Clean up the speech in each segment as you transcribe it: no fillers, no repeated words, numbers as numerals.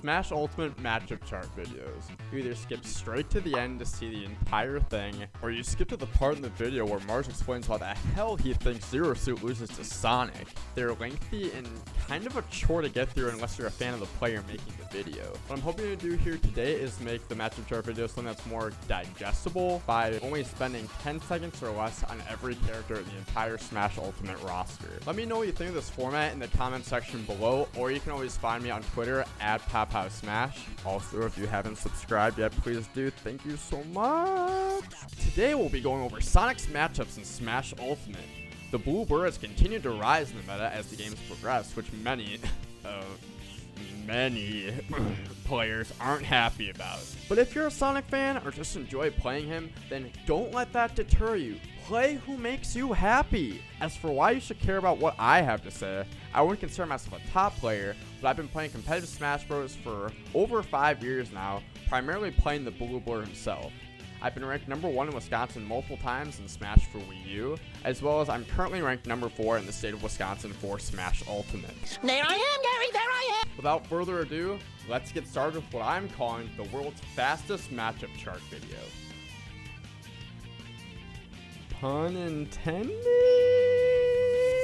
Smash Ultimate matchup chart videos. You either skip straight to the end to see the entire thing, or you skip to the part in the video where Marth explains why the hell he thinks Zero Suit loses to Sonic. They're lengthy and kind of a chore to get through unless you're a fan of the player making the video. What I'm hoping to do here today is make the matchup chart video something that's more digestible by only spending 10 seconds or less on every character in the entire Smash Ultimate roster. Let me know what you think of this format in the comment section below, or you can always find me on Twitter at PopHouseSmash. Also, if you haven't subscribed yet, please do. Thank you so much. Today we'll be going over Sonic's matchups in Smash Ultimate. The blue birds continue to rise in the meta as the games progress, which many players aren't happy about. But if you're a Sonic fan or just enjoy playing him, then don't let that deter you. Play who makes you happy. As for why you should care about what I have to say, I wouldn't consider myself a top player, but I've been playing competitive Smash Bros for over 5 years now, primarily playing the blue blur himself. I've been ranked number 1 in Wisconsin multiple times in Smash for Wii U, as well as I'm currently ranked number 4 in the state of Wisconsin for Smash Ultimate. There I am, Gary, there I am! Without further ado, let's get started with what I'm calling the world's fastest matchup chart video. Pun intended?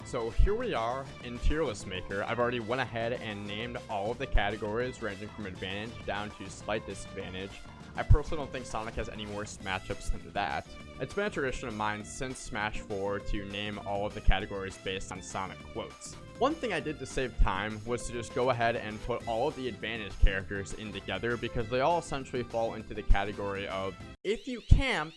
So here we are in Tier List Maker. I've already went ahead and named all of the categories ranging from advantage down to slight disadvantage. I personally don't think Sonic has any worse matchups than that. It's been a tradition of mine since Smash 4 to name all of the categories based on Sonic quotes. One thing I did to save time was to just go ahead and put all of the advantage characters in together because they all essentially fall into the category of if you camp,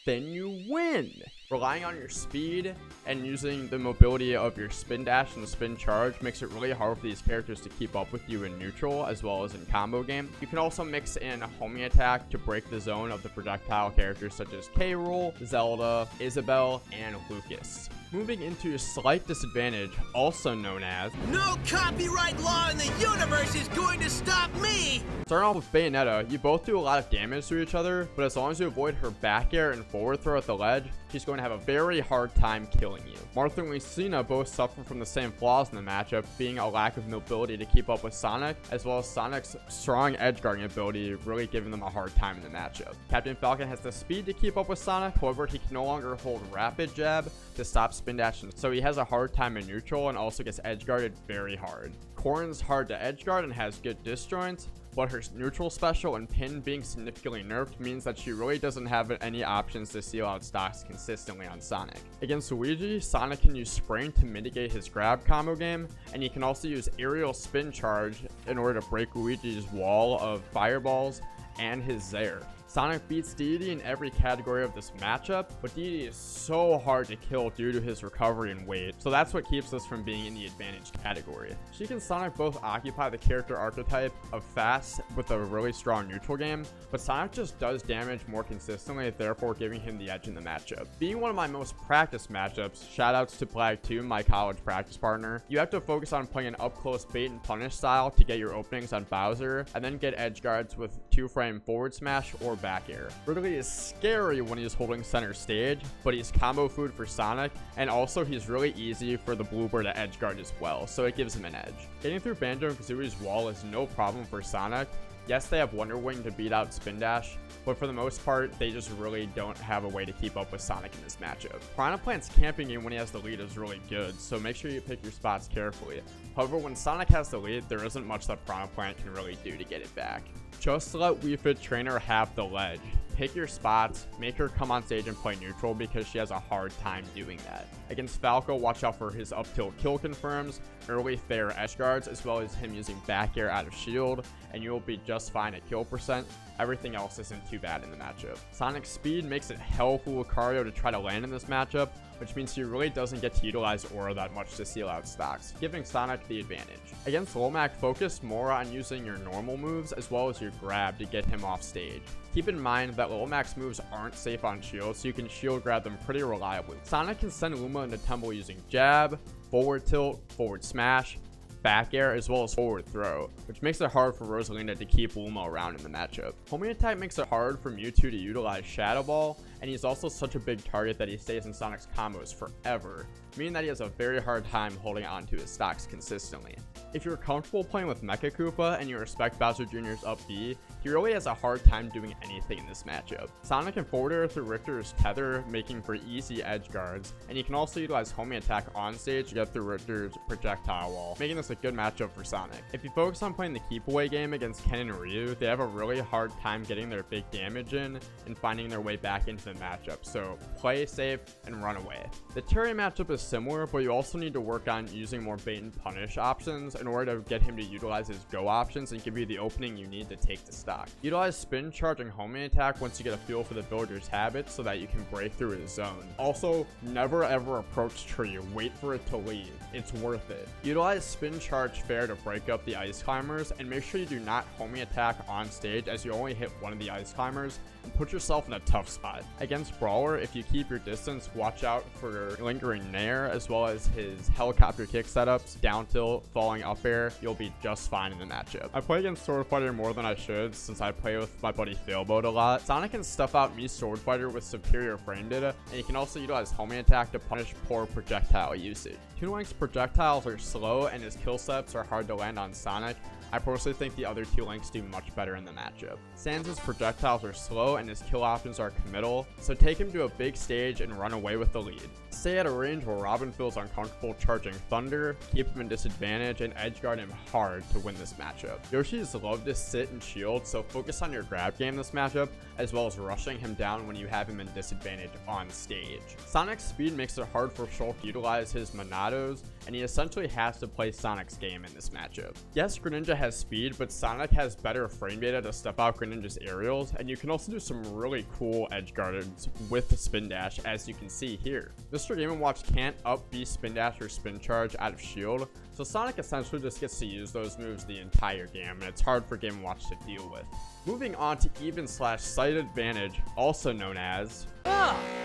then you win. Relying on your speed and using the mobility of your spin dash and spin charge makes it really hard for these characters to keep up with you in neutral as well as in combo game. You can also mix in a homing attack to break the zone of the projectile characters such as Rool, Zelda, Isabelle, and Lucas. Moving into a slight disadvantage, also known as no copyright law in the universe is going to stop me! Starting off with Bayonetta, you both do a lot of damage to each other, but as long as you avoid her back air and forward throw at the ledge, she's going to have a very hard time killing you. Marth and Lucina both suffer from the same flaws in the matchup, being a lack of mobility to keep up with Sonic, as well as Sonic's strong edge guarding ability really giving them a hard time in the matchup. Captain Falcon has the speed to keep up with Sonic, however he can no longer hold rapid jab to stop spin dash, so he has a hard time in neutral and also gets edge guarded very hard. Corrin's hard to edge guard and has good disjoints, but her neutral special and pin being significantly nerfed means that she really doesn't have any options to seal out stocks consistently on Sonic. Against Luigi, Sonic can use Spring to mitigate his grab combo game, and he can also use aerial spin charge in order to break Luigi's wall of fireballs and his Zair. Sonic beats Dedede in every category of this matchup, but Dedede is so hard to kill due to his recovery and weight, so that's what keeps us from being in the advantage category. Sheik and Sonic both occupy the character archetype of fast with a really strong neutral game, but Sonic just does damage more consistently, therefore giving him the edge in the matchup. Being one of my most practiced matchups, shoutouts to Black Toon, my college practice partner, you have to focus on playing an up-close bait and punish style to get your openings on Bowser, and then get edge guards with 2-frame forward smash or back air. Ridley is scary when he's holding center stage, but he's combo food for Sonic, and also he's really easy for the Bluebird to edge guard as well, so it gives him an edge. Getting through Banjo and Kazooie's wall is no problem for Sonic. Yes, they have Wonder Wing to beat out Spin Dash, but for the most part, they just really don't have a way to keep up with Sonic in this matchup. Piranha Plant's camping game when he has the lead is really good, so make sure you pick your spots carefully. However, when Sonic has the lead, there isn't much that Piranha Plant can really do to get it back. Just let Wii Fit Trainer have the ledge. Pick your spots, make her come on stage and play neutral because she has a hard time doing that. Against Falco, watch out for his up tilt kill confirms, early fair edge guards, as well as him using back air out of shield, and you will be just fine at kill percent. Everything else isn't too bad in the matchup. Sonic's speed makes it hell for Lucario to try to land in this matchup, which means he really doesn't get to utilize Aura that much to seal out stocks, giving Sonic the advantage. Against Lomac, focus more on using your normal moves as well as your grab to get him off stage. Keep in mind that Lomac's moves aren't safe on shield, so you can shield grab them pretty reliably. Sonic can send Luma into Tumble using jab, forward tilt, forward smash, back air, as well as forward throw, which makes it hard for Rosalina to keep Luma around in the matchup. Homing attack makes it hard for Mewtwo to utilize Shadow Ball, and he's also such a big target that he stays in Sonic's combos forever, meaning that he has a very hard time holding on to his stocks consistently. If you're comfortable playing with Mecha Koopa and you respect Bowser Jr.'s up B, he really has a hard time doing anything in this matchup. Sonic can forward air through Richter's tether, making for easy edge guards, and he can also utilize homing attack on stage to get through Richter's projectile wall, making this a good matchup for Sonic. If you focus on playing the keep away game against Ken and Ryu, they have a really hard time getting their big damage in and finding their way back into the matchup, so play safe and run away. The Terry matchup is similar, but you also need to work on using more bait and punish options in order to get him to utilize his go options and give you the opening you need to take the stock. Utilize spin charge and homing attack once you get a feel for the villager's habits so that you can break through his zone. Also, never ever approach tree, wait for it to leave. It's worth it. Utilize spin charge fair to break up the ice climbers, and make sure you do not homing attack on stage as you only hit one of the ice climbers and put yourself in a tough spot. Against Brawler, if you keep your distance, watch out for lingering nair as well as his helicopter kick setups, down tilt, falling up air. You'll be just fine in the matchup. I play against Swordfighter more than I should since I play with my buddy Failboat a lot. Sonic can stuff out me Swordfighter with superior frame data, and he can also utilize homing attack to punish poor projectile usage. Toon Link's projectiles are slow and his kill steps are hard to land on Sonic. I personally think the other two Links do much better in the matchup. Sans' projectiles are slow and his kill options are committal, so take him to a big stage and run away with the lead. Stay at a range where Robin feels uncomfortable charging Thunder, keep him in disadvantage, and edgeguard him hard to win this matchup. Yoshi's love to sit and shield, so focus on your grab game this matchup, as well as rushing him down when you have him in disadvantage on stage. Sonic's speed makes it hard for Shulk to utilize his Monados, and he essentially has to play Sonic's game in this matchup. Yes, Greninja has speed, but Sonic has better frame data to step out Greninja's aerials, and you can also do some really cool edge guards with the spin dash, as you can see here. Mr. Game & Watch can't up B spin dash or spin charge out of shield, so Sonic essentially just gets to use those moves the entire game, and it's hard for Game & Watch to deal with. Moving on to even/sight advantage, also known as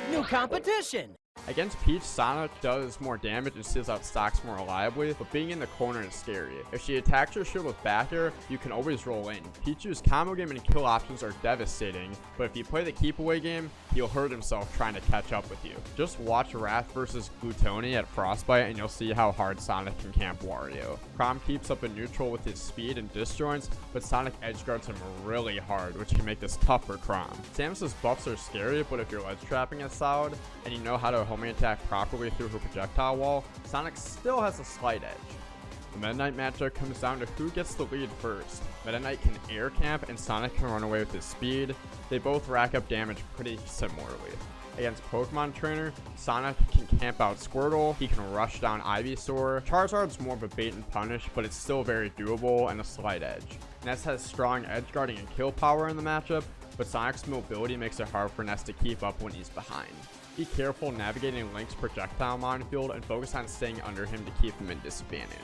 New competition! Against Peach, Sonic does more damage and steals out stocks more reliably, but being in the corner is scary. If she attacks your shield with back air, you can always roll in. Pichu's combo game and kill options are devastating, but if you play the keep away game, he'll hurt himself trying to catch up with you. Just watch Wrath versus Glutoni at Frostbite and you'll see how hard Sonic can camp Wario. Chrom keeps up in neutral with his speed and disjoints, but Sonic edgeguards him really hard, which can make this tough for Chrom. Samus's buffs are scary, but if your ledge trapping is solid and you know how to homing attack properly through her projectile wall, Sonic still has a slight edge. The Meta Knight matchup comes down to who gets the lead first. Meta Knight can air camp and Sonic can run away with his speed. They both rack up damage pretty similarly. Against Pokemon Trainer, Sonic can camp out Squirtle, he can rush down Ivysaur. Charizard's more of a bait and punish, but it's still very doable and a slight edge. Ness has strong edge guarding and kill power in the matchup, but Sonic's mobility makes it hard for Ness to keep up when he's behind. Be careful navigating Link's projectile minefield and focus on staying under him to keep him in disadvantage.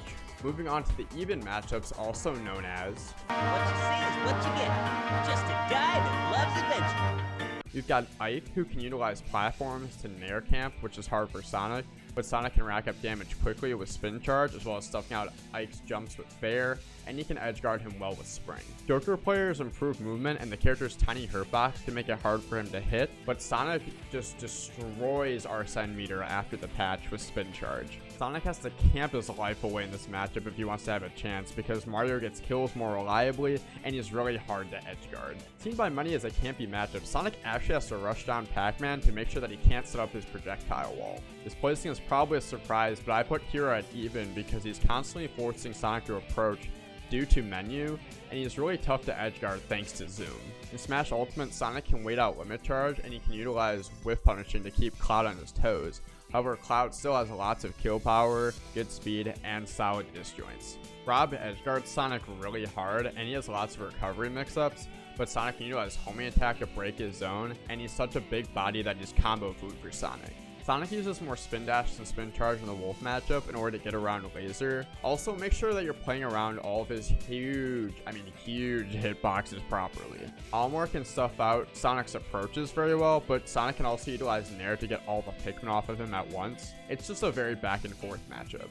Moving on to the even matchups, also known as What you see is what you get. Just a guy that loves adventure. We've got Ike, who can utilize platforms to nair camp, which is hard for Sonic, but Sonic can rack up damage quickly with spin charge, as well as stuffing out Ike's jumps with fair, and he can edgeguard him well with spring. Joker players improve movement, and the character's tiny hurtbox can make it hard for him to hit, but Sonic just destroys Arsene Meter after the patch with spin charge. Sonic has to camp his life away in this matchup if he wants to have a chance, because Mario gets kills more reliably, and he's really hard to edgeguard. Seen by many as a campy matchup, Sonic actually has to rush down Pac-Man to make sure that he can't set up his projectile wall. This placing is probably a surprise, but I put Kira at even because he's constantly forcing Sonic to approach due to menu, and he's really tough to edgeguard thanks to Zoom. In Smash Ultimate, Sonic can wait out Limit Charge, and he can utilize Whiff Punishing to keep Cloud on his toes. However, Cloud still has lots of kill power, good speed, and solid disjoints. Rob edgeguards Sonic really hard, and he has lots of recovery mix-ups, but Sonic can utilize homing attack to break his zone, and he's such a big body that he's combo food for Sonic. Sonic uses more spin dash and spin charge in the Wolf matchup in order to get around Laser. Also, make sure that you're playing around all of his huge hitboxes properly. Almor can stuff out Sonic's approaches very well, but Sonic can also utilize Nair to get all the Pikmin off of him at once. It's just a very back and forth matchup.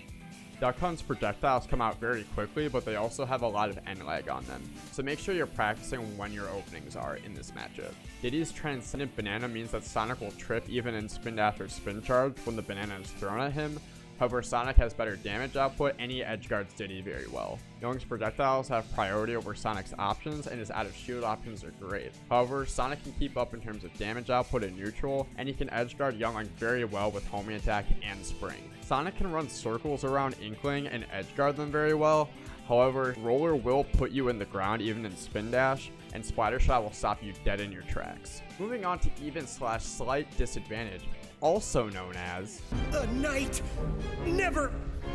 Duck Hunt's projectiles come out very quickly, but they also have a lot of end lag on them, so make sure you're practicing when your openings are in this matchup. Diddy's Transcendent Banana means that Sonic will trip even in Spin Dash or Spin Charge when the banana is thrown at him. However, Sonic has better damage output and he edge guards Diddy very well. Young's projectiles have priority over Sonic's options and his out of shield options are great. However, Sonic can keep up in terms of damage output in neutral, and he can edge guard Young very well with homing attack and spring. Sonic can run circles around Inkling and edge guard them very well. However, Roller will put you in the ground even in Spin Dash, and Splatter Shot will stop you dead in your tracks. Moving on to even/slight disadvantage, also known as A knight never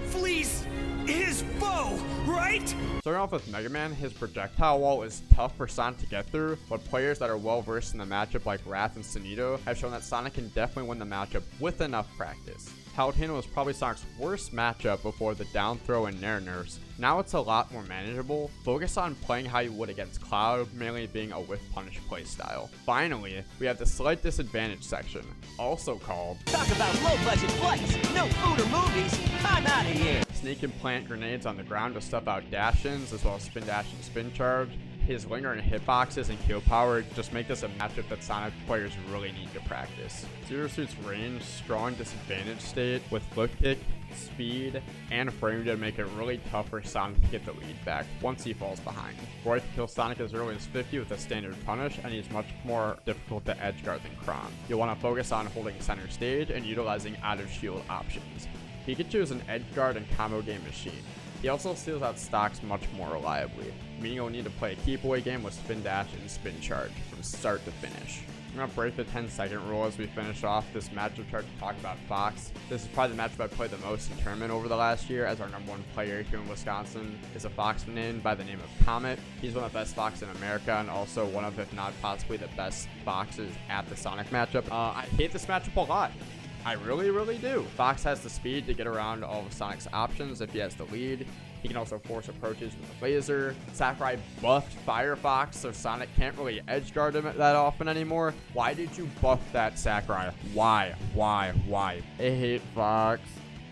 flees his foe, right? Starting off with Mega Man, his projectile wall is tough for Sonic to get through, but players that are well versed in the matchup like Wrath and Sunito have shown that Sonic can definitely win the matchup with enough practice. Palutena was probably Sonic's worst matchup before the down throw and nair nerfs. Now it's a lot more manageable. Focus on playing how you would against Cloud, mainly being a whiff punish playstyle. Finally, we have the slight disadvantage section, also called Talk about low budget flights, no food or movies, I'm out of here. Sneak and plant grenades on the ground to stuff out dash-ins, as well as spin dash and spin charge. His linger and hitboxes and kill power just make this a matchup that Sonic players really need to practice. Zero Suit's range, strong disadvantage state with flip kick, speed, and frame to make it really tough for Sonic to get the lead back once he falls behind. Roy can kill Sonic as early as 50 with a standard punish, and he's much more difficult to edge guard than Kron. You'll want to focus on holding center stage and utilizing out of shield options. Pikachu is an edge guard and combo game machine. He also steals out stocks much more reliably, meaning you'll need to play a keep away game with spin dash and spin charge from start to finish. I'm going to break the 10-second rule as we finish off this matchup chart to talk about Fox. This is probably the matchup I played the most in tournament over the last year, as our #1 player here in Wisconsin is a Fox named by the name of Comet. He's one of the best Fox in America and also one of, if not possibly the best Foxes at the Sonic matchup. I hate this matchup a lot. I really do. Fox has the speed to get around all of Sonic's options if he has the lead. He can also force approaches with a laser. Sakurai buffed Firefox, so Sonic can't really edge guard him that often anymore. Why did you buff that, Sakurai? Why? I hate Fox.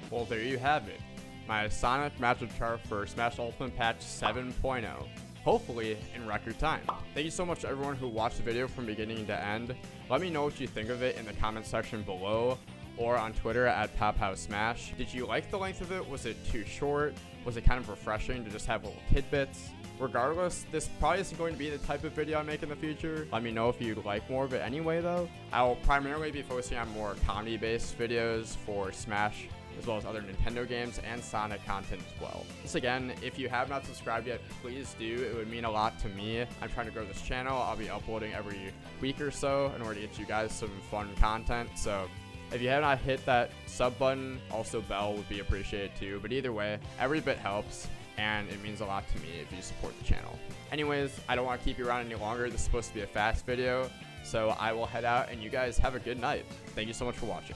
Well, there you have it. My Sonic matchup chart for Smash Ultimate Patch 7.0. Hopefully in record time. Thank you so much to everyone who watched the video from beginning to end. Let me know what you think of it in the comment section below or on Twitter at PopHouseSmash. Did you like the length of it? Was it too short? Was it kind of refreshing to just have little tidbits? Regardless, this probably isn't going to be the type of video I make in the future. Let me know if you'd like more of it anyway though. I will primarily be focusing on more comedy-based videos for Smash, as well as other Nintendo games and Sonic content as well. Once again, if you have not subscribed yet, please do. It would mean a lot to me. I'm trying to grow this channel. I'll be uploading every week or so in order to get you guys some fun content. So if you have not hit that sub button, also bell would be appreciated too. But either way, every bit helps, and it means a lot to me if you support the channel. Anyways, I don't want to keep you around any longer. This is supposed to be a fast video, so I will head out, and you guys have a good night. Thank you so much for watching.